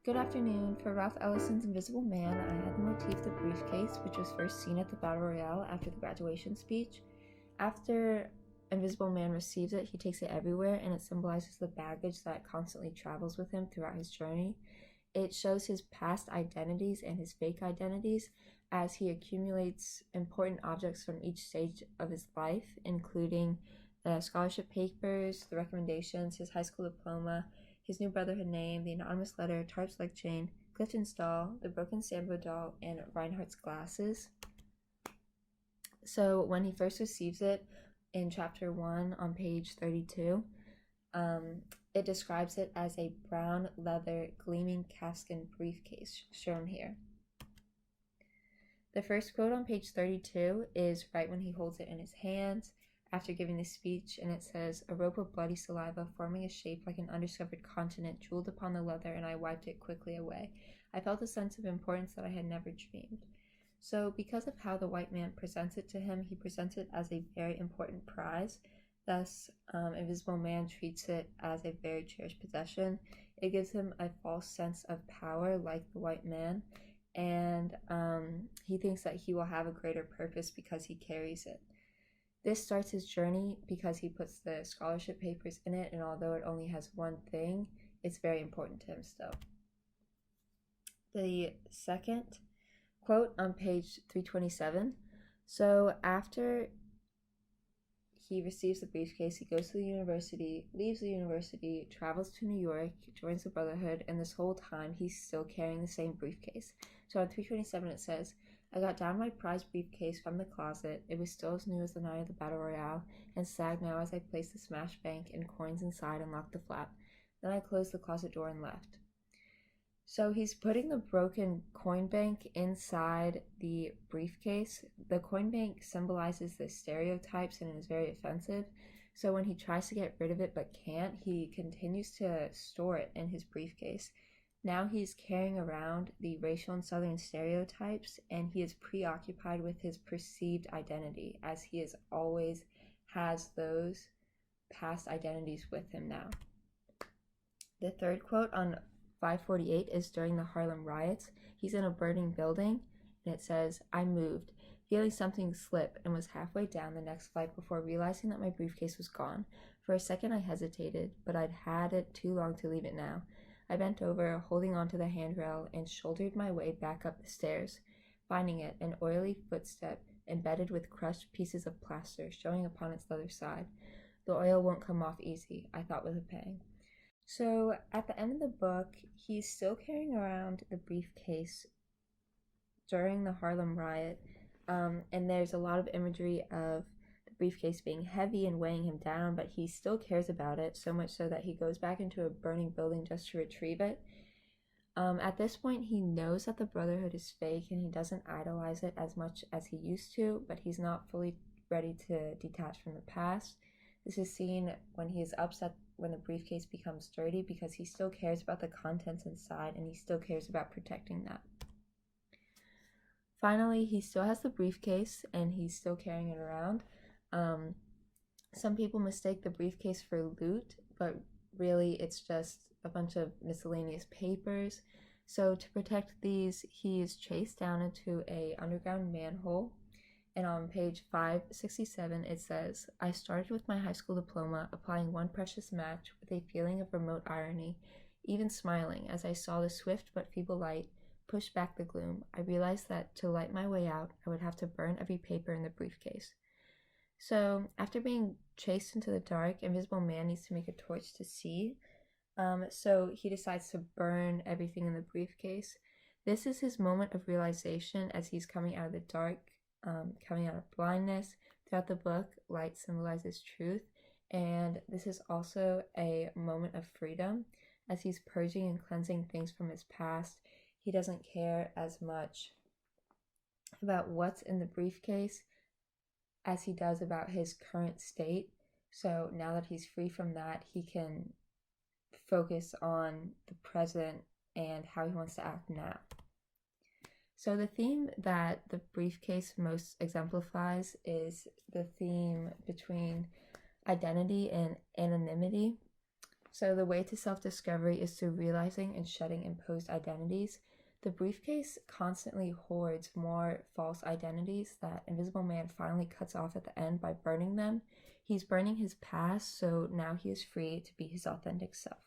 Good afternoon. For Ralph Ellison's Invisible Man, I had the motif the briefcase, which was first seen at the Battle Royale after the graduation speech. After Invisible Man receives it, he takes it everywhere, and it symbolizes the baggage that constantly travels with him throughout his journey. It shows his past identities and his fake identities as he accumulates important objects from each stage of his life, including the scholarship papers, the recommendations, his high school diploma, his new brotherhood name, the anonymous letter, Tarp's leg chain, Clifton's doll, the broken Sambo doll, and Reinhardt's glasses. So when he first receives it in chapter 1 on page 32, it describes it as a brown leather gleaming calfskin briefcase, shown here. The first quote on page 32 is right when he holds it in his hands after giving the speech, and it says, "A rope of bloody saliva forming a shape like an undiscovered continent jeweled upon the leather, and I wiped it quickly away. I felt a sense of importance that I had never dreamed." So because of how the white man presents it to him, he presents it as a very important prize. Thus, Invisible Man treats it as a very cherished possession. It gives him a false sense of power like the white man, and he thinks that he will have a greater purpose because he carries it. This starts his journey because he puts the scholarship papers in it, and although it only has one thing, it's very important to him still. The second quote on page 327. So after he receives the briefcase, he goes to the university, leaves the university, travels to New York, joins the Brotherhood, and this whole time he's still carrying the same briefcase. So on 327 it says, "I got down my prized briefcase from the closet. It was still as new as the night of the Battle Royale, and sagged now as I placed the smashed bank and coins inside and locked the flap. Then I closed the closet door and left." So he's putting the broken coin bank inside the briefcase. The coin bank symbolizes the stereotypes and is very offensive. So when he tries to get rid of it but can't, he continues to store it in his briefcase. Now he's carrying around the racial and southern stereotypes, and he is preoccupied with his perceived identity, as he is always has those past identities with him now. The third quote on 548 is during the Harlem riots. He's in a burning building, and it says, "I moved, feeling something slip, and was halfway down the next flight before realizing that my briefcase was gone. For a second I hesitated, but I'd had it too long to leave it now. I bent over, holding onto the handrail, and shouldered my way back up the stairs, finding it an oily footstep embedded with crushed pieces of plaster showing upon its leather side. The oil won't come off easy," I thought with a pang. So at the end of the book, he's still carrying around the briefcase during the Harlem riot, and there's a lot of imagery of the briefcase being heavy and weighing him down, but he still cares about it, so much so that he goes back into a burning building just to retrieve it. At this point, he knows that the Brotherhood is fake, and he doesn't idolize it as much as he used to, but he's not fully ready to detach from the past. This is seen when he is upset when the briefcase becomes dirty, because he still cares about the contents inside, and he still cares about protecting that. Finally, he still has the briefcase, and he's still carrying it around. Some people mistake the briefcase for loot, but really it's just a bunch of miscellaneous papers. So to protect these, he is chased down into a underground manhole. And on page 567, it says, "I started with my high school diploma, applying one precious match with a feeling of remote irony, even smiling as I saw the swift but feeble light push back the gloom. I realized that to light my way out, I would have to burn every paper in the briefcase." So after being chased into the dark, Invisible Man needs to make a torch to see. So he decides to burn everything in the briefcase. This is his moment of realization as he's coming out of the dark, coming out of blindness. Throughout the book, light symbolizes truth, and this is also a moment of freedom as he's purging and cleansing things from his past. He doesn't care as much about what's in the briefcase as he does about his current state. So now that he's free from that, he can focus on the present and how he wants to act now. So the theme that the briefcase most exemplifies is the theme between identity and anonymity. So the way to self-discovery is through realizing and shedding imposed identities. The briefcase constantly hoards more false identities that Invisible Man finally cuts off at the end by burning them. He's burning his past, so now he is free to be his authentic self.